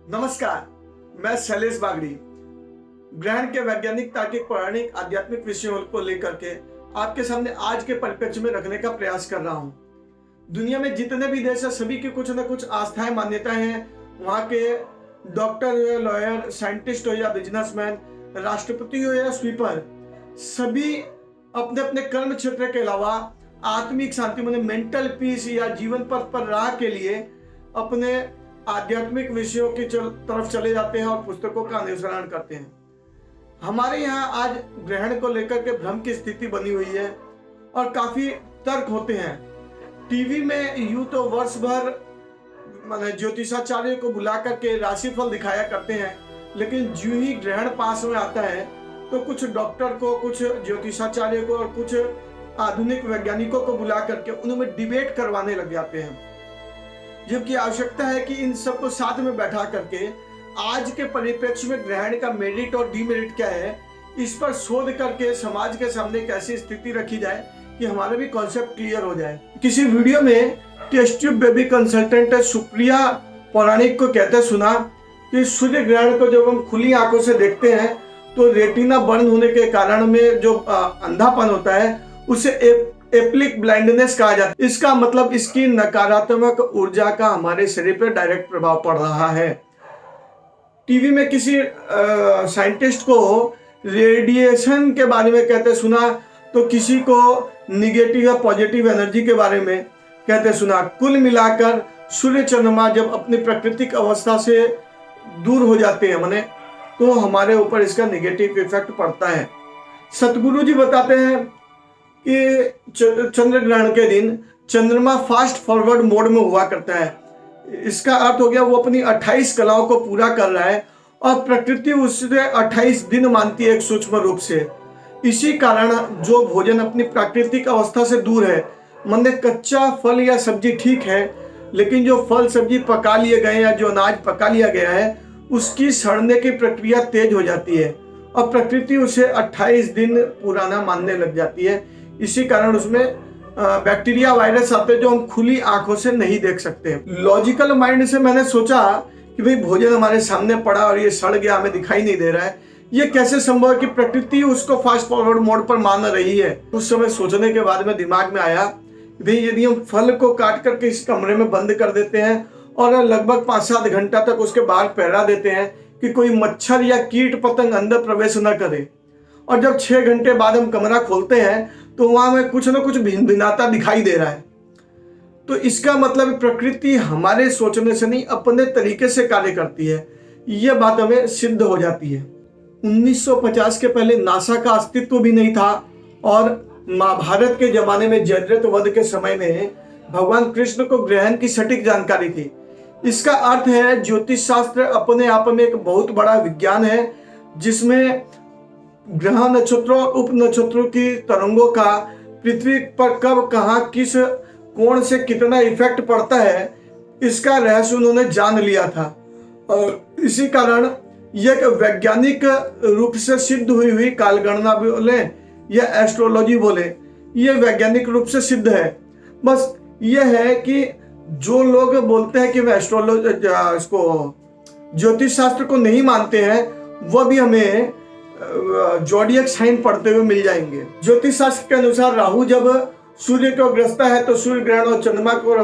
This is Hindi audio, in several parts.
नमस्कार, मैं शैलेश बागड़ी ग्रहण के वैज्ञानिक, तार्किक, पौराणिक, आध्यात्मिक विषयों को लेकर के आपके सामने आज के परिप्रेक्ष्य में रखने का प्रयास कर रहा हूं। दुनिया में जितने भी देश है सभी की कुछ न कुछ आस्थाएं, मान्यताएं हैं। वहां के डॉक्टर हो या लॉयर, साइंटिस्ट हो या बिजनेसमैन, राष्ट्रपति हो या स्वीपर, सभी अपने अपने कर्म क्षेत्र के अलावा आत्मिक शांति माने मेंटल पीस या जीवन पथ पर राह के लिए अपने आध्यात्मिक विषयों की तरफ चले जाते हैं और पुस्तकों का अनुसरण करते हैं। हमारे यहाँ आज ग्रहण को लेकर के भ्रम की स्थिति बनी हुई है और काफी तर्क होते हैं। टीवी में यूं तो वर्ष भर माने ज्योतिषाचार्य को बुला करके राशिफल दिखाया करते हैं, लेकिन जो ही ग्रहण पास में आता है तो कुछ डॉक्टर को, कुछ ज्योतिषाचार्य को और कुछ आधुनिक वैज्ञानिकों को बुला करके उनमें डिबेट करवाने लग जाते हैं, जबकि आवश्यकता है कि इन सबको साथ में बैठा करके आज के परिप्रेक्ष्य में ग्रहण का मेरिट और डीमेरिट क्या है, इस पर शोध करके समाज के सामने कैसी स्थिति रखी जाए कि हमारा भी कॉन्सेप्ट क्लियर हो जाए। किसी वीडियो में test tube baby consultant Supriya Pauranik को कहते सुना कि सूर्य ग्रहण को जब हम खुली आंखों से देखते हैं तो रेटिना बर्न होने के कारण में जो अंधापन होता है उसे एप्लिक ब्लाइंडनेस कहा जाता है। इसका मतलब इसकी नकारात्मक ऊर्जा का हमारे शरीर पर डायरेक्ट प्रभाव पड़ रहा है। टीवी में किसी साइंटिस्ट को रेडिएशन के बारे में कहते सुना तो किसी को निगेटिव या पॉजिटिव एनर्जी के बारे में कहते सुना। कुल मिलाकर सूर्य चंद्रमा जब अपनी प्राकृतिक अवस्था से दूर हो जाते हैं माने तो हमारे ऊपर इसका निगेटिव इफेक्ट पड़ता है। सतगुरु जी बताते हैं कि चंद्र ग्रहण के दिन चंद्रमा फास्ट फॉरवर्ड मोड में हुआ करता है। इसका अर्थ हो गया वो अपनी 28 कलाओं को पूरा कर रहा है और प्रकृति उससे 28 दिन मानती है एक सूक्ष्म रूप से। इसी कारण जो भोजन अपनी प्राकृतिक अवस्था से दूर है, माने कच्चा फल या सब्जी ठीक है, लेकिन जो फल सब्जी पका लिए गए या जो अनाज पका लिया गया है उसकी सड़ने की प्रक्रिया तेज हो जाती है और प्रकृति उसे 28 दिन पुराना मानने लग जाती है। इसी कारण उसमें बैक्टीरिया, वायरस आते हैं जो हम खुली आंखों से नहीं देख सकते। लॉजिकल माइंड से मैंने सोचा कि भाई भोजन हमारे सामने पड़ा और ये सड़ गया, हमें दिखाई नहीं दे रहा है, ये कैसे संभव है कि प्रकृति उसको फास्ट फॉरवर्ड मोड पर मान रही है। उस समय सोचने के बाद में दिमाग में आया कि भाई यदि हम फल को काट करके इस कमरे में बंद कर देते हैं और लगभग 5-7 घंटा तक उसके बाहर पहरा देते हैं कि कोई मच्छर या कीट पतंग अंदर प्रवेश न करे, और जब 6 घंटे बाद हम कमरा खोलते हैं तो वहां में कुछ ना कुछ भिन्नता दिखाई दे रहा है, तो इसका मतलब प्रकृति हमारे सोचने से नहीं अपने तरीके से कार्य करती है। यह बात हमें सिद्ध हो जाती है। 1950 के पहले नासा का अस्तित्व भी नहीं था और महाभारत के जमाने में जयद्रथ वध के समय में भगवान कृष्ण को ग्रहण की सटीक जानकारी थी। इसका अर्थ है ज्योतिष शास्त्र अपने आप में एक बहुत बड़ा विज्ञान है जिसमें ग्रह, नक्षत्रों और उप नक्षत्रों की तरंगों का पृथ्वी पर कब, कहां, किस कोण से कितना इफेक्ट पड़ता है, इसका रहस्य उन्होंने जान लिया था। और इसी कारण यह वैज्ञानिक रूप से सिद्ध हुई कालगणना बोले या एस्ट्रोलॉजी बोले, यह वैज्ञानिक रूप से सिद्ध है। बस यह है कि जो लोग बोलते हैं कि वे एस्ट्रोलॉजी इसको ज्योतिष शास्त्र को नहीं मानते हैं, वह भी हमें जोडियक साइन पढ़ते हुए मिल जाएंगे। ज्योतिष शास्त्र के अनुसार राहु जब सूर्य को ग्रसता है तो सूर्य ग्रहण, और चंद्रमा को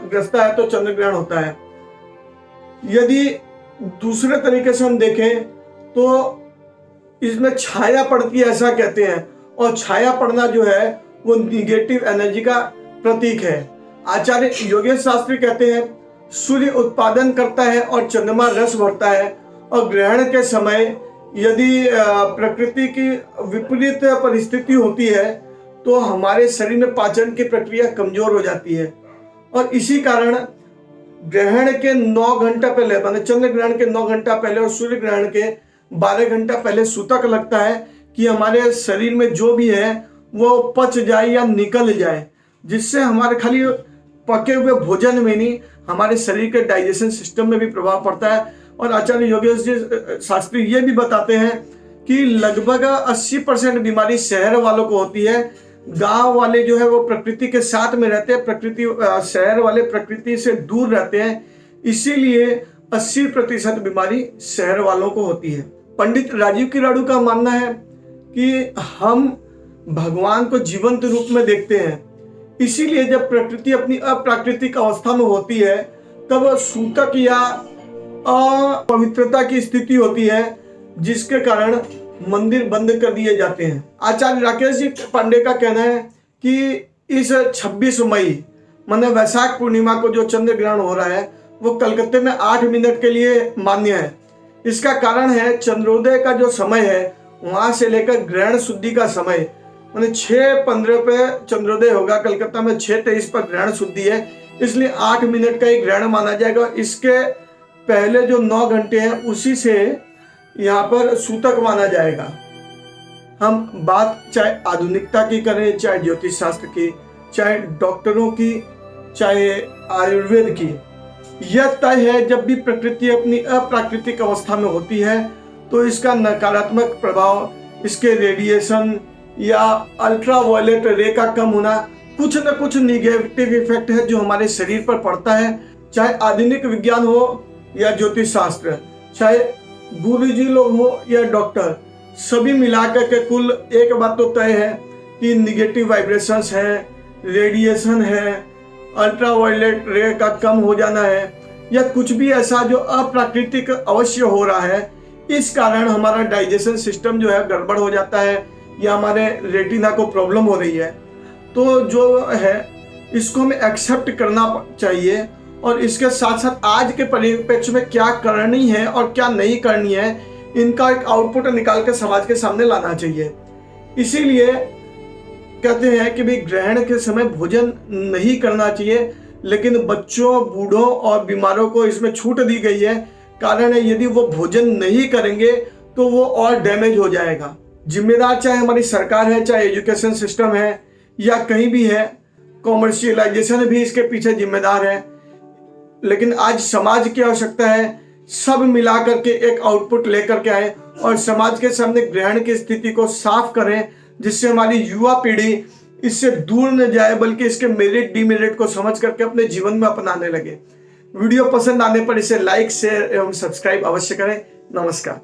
ग्रसता है तो चंद्र ग्रहण होता है। यदि दूसरे तरीके से हम देखें तो इसमें छाया पड़ती है ऐसा कहते हैं, और छाया पड़ना जो है वो निगेटिव एनर्जी का प्रतीक है। आचार्य योगेश शास्त्री कहते हैं सूर्य उत्पादन करता है और चंद्रमा रस भरता है, और ग्रहण के समय यदि प्रकृति की विपरीत परिस्थिति होती है तो हमारे शरीर में पाचन की प्रक्रिया कमजोर हो जाती है, और इसी कारण ग्रहण के 9 घंटा पहले माने चंद्र ग्रहण के 9 घंटा पहले और सूर्य ग्रहण के 12 घंटा पहले सूतक लगता है कि हमारे शरीर में जो भी है वो पच जाए या निकल जाए, जिससे हमारे खाली पके हुए भोजन में नहीं हमारे शरीर के डाइजेशन सिस्टम में भी प्रभाव पड़ता है। और आचार्य योगेश जी शास्त्री ये भी बताते हैं कि लगभग 80% बीमारी शहर वालों को होती है, गांव वाले जो है वो प्रकृति के साथ में रहते हैं, शहर वाले प्रकृति से दूर रहते हैं। इसीलिए 80% बीमारी शहर वालों को होती है। पंडित राजीव किराड़ू का मानना है कि हम भगवान को जीवंत रूप में देखते हैं, इसीलिए जब प्रकृति अपनी अप्राकृतिक अवस्था में होती है तब सूतक या अपवित्रता की स्थिति होती है, जिसके कारण मंदिर बंद कर दिए जाते हैं। आचार्य राकेश जी पांडे का कहना है कि इस 26 मई माने वैशाख पूर्णिमा को जो चंद्र ग्रहण हो रहा है वो कलकत्ते में 8 मिनट के लिए मान्य है। इसका कारण है चंद्रोदय का जो समय है वहां से लेकर ग्रहण शुद्धि का समय, माने 6:15 पे चंद्रोदय होगा, कलकत्ता में 6:23 पर ग्रहण शुद्धि है, इसलिए 8 मिनट का ही ग्रहण माना जाएगा। इसके पहले जो 9 घंटे हैं उसी से यहाँ पर सूतक माना जाएगा। हम बात चाहे आधुनिकता की करें, चाहे ज्योतिष शास्त्र की, चाहे डॉक्टरों की, चाहे आयुर्वेद की, यह तय है जब भी प्रकृति अपनी अप्राकृतिक अवस्था में होती है तो इसका नकारात्मक प्रभाव, इसके रेडिएशन या अल्ट्रावायलेट रे का कम होना, कुछ न कुछ निगेटिव इफेक्ट है जो हमारे शरीर पर पड़ता है। चाहे आधुनिक विज्ञान हो या ज्योतिष शास्त्र, चाहे गुरुजी लोग हो या डॉक्टर, सभी मिलाकर के कुल एक बात तो तय है कि निगेटिव वाइब्रेशंस है, रेडिएशन है, अल्ट्रावायलेट रे का कम हो जाना है, या कुछ भी ऐसा जो अप्राकृतिक अवश्य हो रहा है। इस कारण हमारा डाइजेशन सिस्टम जो है गड़बड़ हो जाता है या हमारे रेटिना को प्रॉब्लम हो रही है। तो जो है इसको हमें एक्सेप्ट करना चाहिए और इसके साथ साथ आज के परिप्रेक्ष्य में क्या करनी है और क्या नहीं करनी है, इनका एक आउटपुट निकाल कर समाज के सामने लाना चाहिए। इसीलिए कहते हैं कि भाई ग्रहण के समय भोजन नहीं करना चाहिए, लेकिन बच्चों, बूढ़ों और बीमारों को इसमें छूट दी गई है। कारण है यदि वो भोजन नहीं करेंगे तो वो और डैमेज हो जाएगा। जिम्मेदार चाहे हमारी सरकार है, चाहे एजुकेशन सिस्टम है या कहीं भी है, कॉमर्शियलाइजेशन भी इसके पीछे जिम्मेदार है। लेकिन आज समाज की आवश्यकता है सब मिला करके एक आउटपुट लेकर के आए और समाज के सामने ग्रहण की स्थिति को साफ करें, जिससे हमारी युवा पीढ़ी इससे दूर न जाए बल्कि इसके मेरिट डिमेरिट को समझ करके अपने जीवन में अपनाने लगे। वीडियो पसंद आने पर इसे लाइक, शेयर एवं सब्सक्राइब अवश्य करें। नमस्कार।